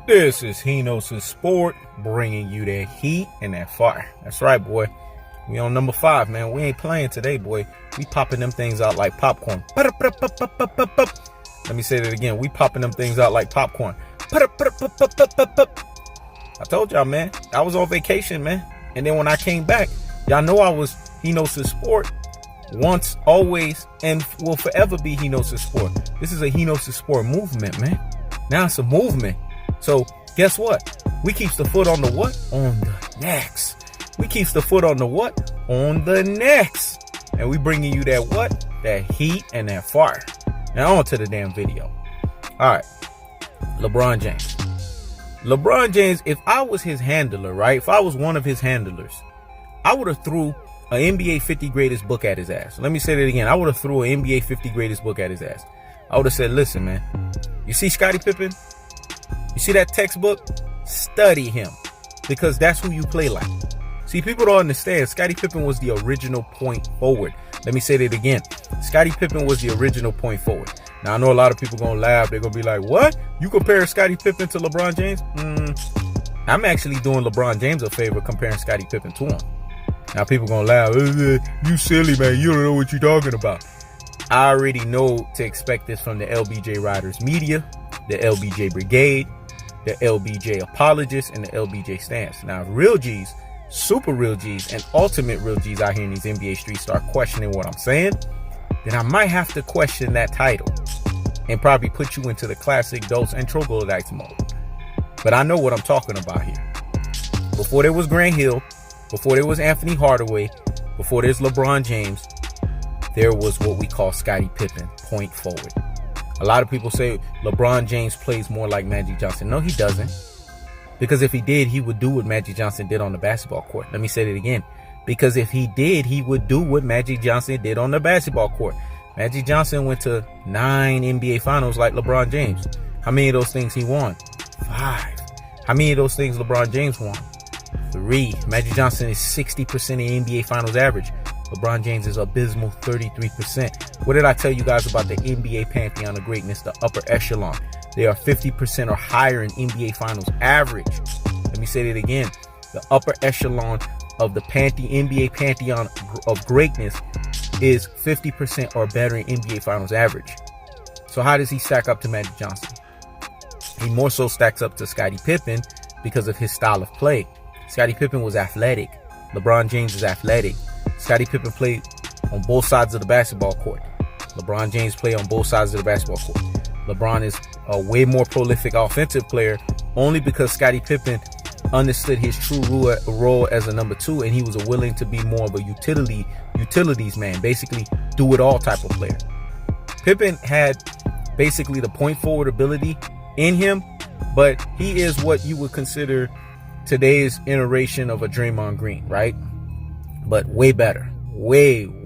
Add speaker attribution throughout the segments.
Speaker 1: This is Henos' Sport, bringing you that heat and that fire. That's right, boy. We on number 5, man. We ain't playing today, boy. We popping them things out like popcorn. Let me say that again. We popping them things out like popcorn. I told y'all, man. I was on vacation, man. And then when I came back, y'all know I was Henos' Sport. Once, always, and will forever be Henos' Sport. This is a Henos' Sport movement, man. Now it's a movement. So guess what? We keeps the foot on the what? On the necks. We keeps the foot on the what? On the necks. And we bringing you that what? That heat and that fire. Now on to the damn video. All right. LeBron James. LeBron James, if I was his handler, right? If I was one of his handlers, I would have threw an NBA 50 greatest book at his ass. Let me say that again. I would have threw an NBA 50 greatest book at his ass. I would have said, listen, man, you see Scottie Pippen? You see that textbook? Study him, because that's who you play like. See, people don't understand. Scottie Pippen was the original point forward. Let me say that again. Scottie Pippen was the original point forward. Now, I know a lot of people going to laugh. They're going to be like, what? You compare Scottie Pippen to LeBron James? I'm actually doing LeBron James a favor comparing Scottie Pippen to him. Now, people going to laugh. You silly, man. You don't know what you're talking about. I already know to expect this from the LBJ Riders media, the LBJ Brigade, the LBJ apologists, and the LBJ stance. Now, if real G's, super real G's, and ultimate real G's out here in these NBA streets start questioning what I'm saying, then I might have to question that title and probably put you into the classic dose and troglodytes mode. But I know what I'm talking about here. Before there was Grant Hill, before there was Anthony Hardaway, before there's LeBron James, there was what we call Scottie Pippen, point forward. A lot of people say LeBron James plays more like Magic Johnson. No, he doesn't. Because if he did, he would do what Magic Johnson did on the basketball court. Let me say that again. Because if he did, he would do what Magic Johnson did on the basketball court. Magic Johnson went to 9 NBA finals like LeBron James. How many of those things he won? 5. How many of those things LeBron James won? 3. Magic Johnson is 60% of NBA finals average. LeBron James is abysmal 33%. What did I tell you guys about the NBA pantheon of greatness, the upper echelon? They are 50% or higher in NBA finals average. Let me say that again. The upper echelon of the NBA pantheon of greatness is 50% or better in NBA finals average. So how does he stack up to Magic Johnson? He more so stacks up to Scottie Pippen because of his style of play. Scottie Pippen was athletic. LeBron James is athletic. Scottie Pippen played on both sides of the basketball court. LeBron James played on both sides of the basketball court. LeBron is a way more prolific offensive player only because Scottie Pippen understood his true role as a number 2, and he was willing to be more of a utilities man, basically do it all type of player. Pippen had basically the point forward ability in him, but he is what you would consider today's iteration of a Draymond Green, right? But way better. Way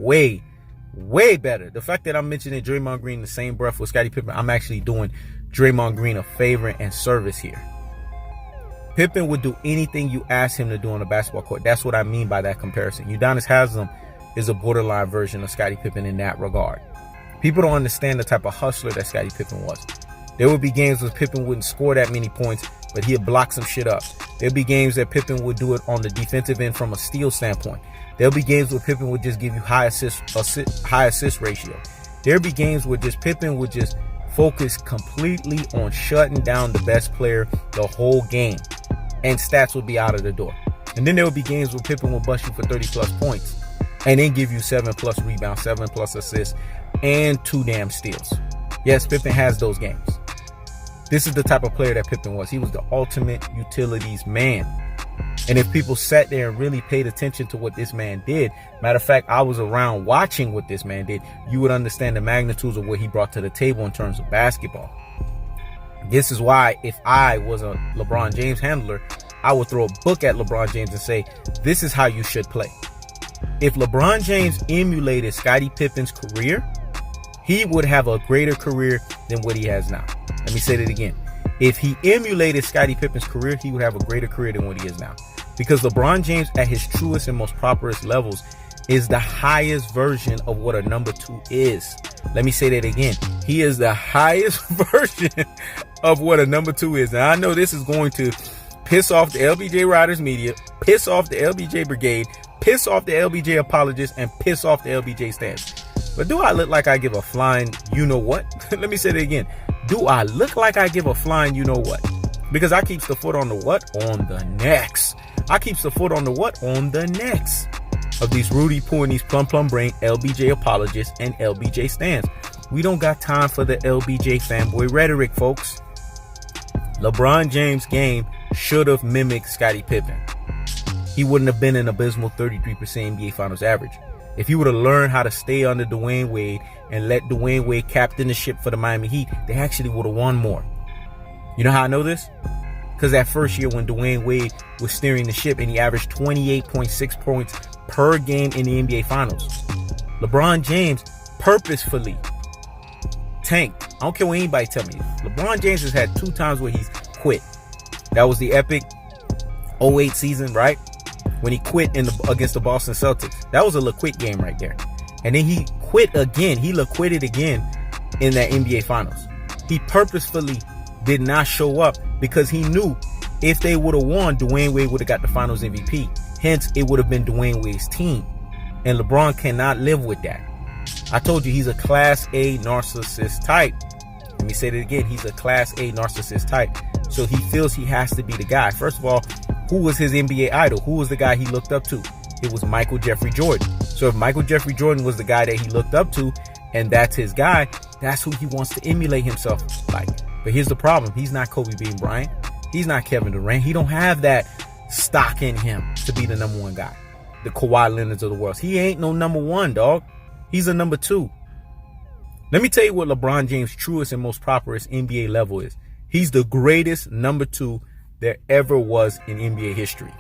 Speaker 1: better. The fact that I'm mentioning Draymond Green in the same breath with Scottie Pippen, I'm actually doing Draymond Green a favor and service here. Pippen would do anything you ask him to do on the basketball court. That's what I mean by that comparison. Udonis Haslem is a borderline version of Scottie Pippen in that regard. People don't understand the type of hustler that Scottie Pippen was. There would be games where Pippen wouldn't score that many points, but he'd block some shit up. There'd be games that Pippen would do it on the defensive end from a steal standpoint. There'll be games where Pippen would just give you high assist ratio. There'll be games where Pippen would just focus completely on shutting down the best player the whole game, and stats would be out of the door. And then there would be games where Pippen would bust you for 30 plus points and then give you 7 plus rebounds, 7 plus assists, and 2 damn steals. Yes, Pippen has those games. This is the type of player that Pippen was. He was the ultimate utilities man. And if people sat there and really paid attention to what this man did, matter of fact, I was around watching what this man did, you would understand the magnitudes of what he brought to the table in terms of basketball. This is why if I was a LeBron James handler, I would throw a book at LeBron James and say, this is how you should play. If LeBron James emulated Scottie Pippen's career, he would have a greater career than what he has now. Let me say that again. If he emulated Scottie Pippen's career, he would have a greater career than what he is now. Because LeBron James at his truest and most properest levels is the highest version of what a number 2 is. Let me say that again. He is the highest version of what a number 2 is. And I know this is going to piss off the LBJ Riders media, piss off the LBJ Brigade, piss off the LBJ apologists, and piss off the LBJ stands. But do I look like I give a flying you know what? Let me say that again. Do I look like I give a flying you know what? Because I keeps the foot on the what? On the necks. I keeps the foot on the what? On the necks of these Rudy Poo and these plum brain LBJ apologists and LBJ stands. We don't got time for the LBJ fanboy rhetoric, folks. LeBron James' game should have mimicked Scottie Pippen. He wouldn't have been an abysmal 33% NBA Finals average. If he would have learned how to stay under Dwayne Wade and let Dwayne Wade captain the ship for the Miami Heat, they actually would have won more. You know how I know this? Because that first year when Dwayne Wade was steering the ship and he averaged 28.6 points per game in the NBA Finals, LeBron James purposefully tanked. I don't care what anybody tell me. LeBron James has had 2 times where he's quit. That was the epic 08 season, right? When he quit against the Boston Celtics. That was a quit game right there. And then he quit again. He quitted again in that NBA Finals. He purposefully did not show up because he knew if they would have won, Dwayne Wade would have got the Finals MVP. Hence, it would have been Dwayne Wade's team. And LeBron cannot live with that. I told you he's a Class A narcissist type. Let me say that again. He's a Class A narcissist type. So he feels he has to be the guy. First of all, who was his NBA idol? Who was the guy he looked up to? It was Michael Jeffrey Jordan. So if Michael Jeffrey Jordan was the guy that he looked up to, and that's his guy, that's who he wants to emulate himself like. But here's the problem. He's not Kobe Bryant. He's not Kevin Durant. He don't have that stock in him to be the number 1 guy. The Kawhi Leonards of the world. He ain't no number 1, dog. He's a number 2. Let me tell you what LeBron James' truest and most properest NBA level is. He's the greatest number 2 there ever was in NBA history.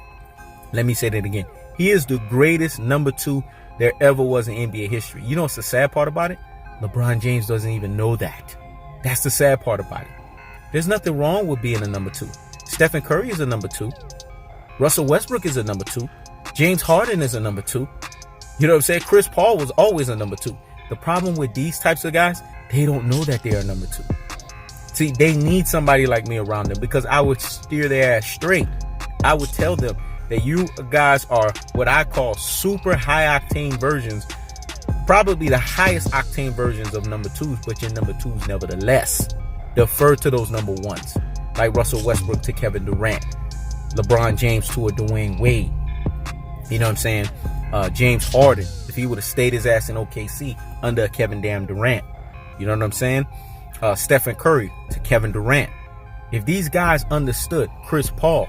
Speaker 1: Let me say that again. He is the greatest number 2 there ever was in NBA history. You know what's the sad part about it? LeBron James doesn't even know that. That's the sad part about it. There's nothing wrong with being a number 2. Stephen Curry is a number 2. Russell Westbrook is a number 2. James Harden is a number 2. You know what I'm saying? Chris Paul was always a number 2. The problem with these types of guys, they don't know that they are number 2. See, they need somebody like me around them because I would steer their ass straight. I would tell them that you guys are what I call super high octane versions, probably the highest octane versions of number 2s, but you're number 2s nevertheless. Defer to those number 1s, like Russell Westbrook to Kevin Durant, LeBron James to a Dwayne Wade. You know what I'm saying? James Harden, if he would have stayed his ass in OKC under Kevin damn Durant. You know what I'm saying? Stephen Curry to Kevin Durant. If these guys understood Chris Paul,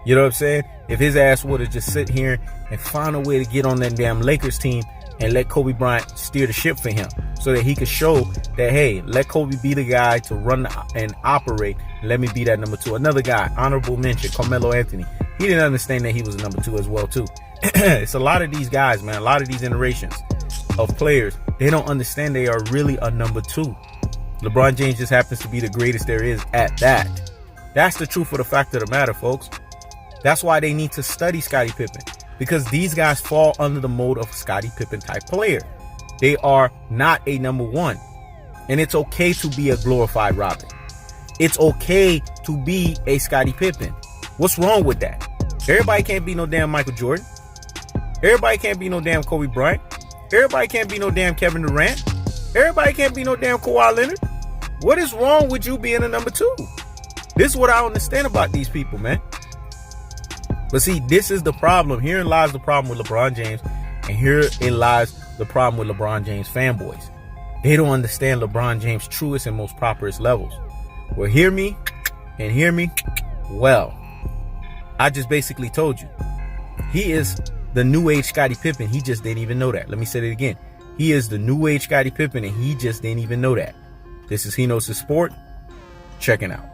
Speaker 1: you know what I'm saying? If his ass would have just sit here and found a way to get on that damn Lakers team and let Kobe Bryant steer the ship for him so that he could show that, hey, let Kobe be the guy to run and operate. Let me be that number 2. Another guy, honorable mention, Carmelo Anthony. He didn't understand that he was a number 2 as well, too. It's a lot of these guys, man, a lot of these iterations of players, they don't understand they are really a number 2. LeBron James just happens to be the greatest there is at that. That's the truth of the fact of the matter, folks. That's why they need to study Scottie Pippen, because these guys fall under the mold of Scottie Pippen type player. They are not a number 1. And it's okay to be a glorified Robin. It's okay to be a Scottie Pippen. What's wrong with that? Everybody can't be no damn Michael Jordan. Everybody can't be no damn Kobe Bryant. Everybody can't be no damn Kevin Durant. Everybody can't be no damn Kawhi Leonard. What is wrong with you being a number 2? This is what I don't understand about these people, man. But see, this is the problem. Herein lies the problem with LeBron James. And herein lies the problem with LeBron James fanboys. They don't understand LeBron James' truest and most properest levels. Well, hear me and hear me well. I just basically told you. He is the new age Scottie Pippen. He just didn't even know that. Let me say it again. He is the new age Scottie Pippen, and he just didn't even know that. This is He Knows His Sport. Checking out.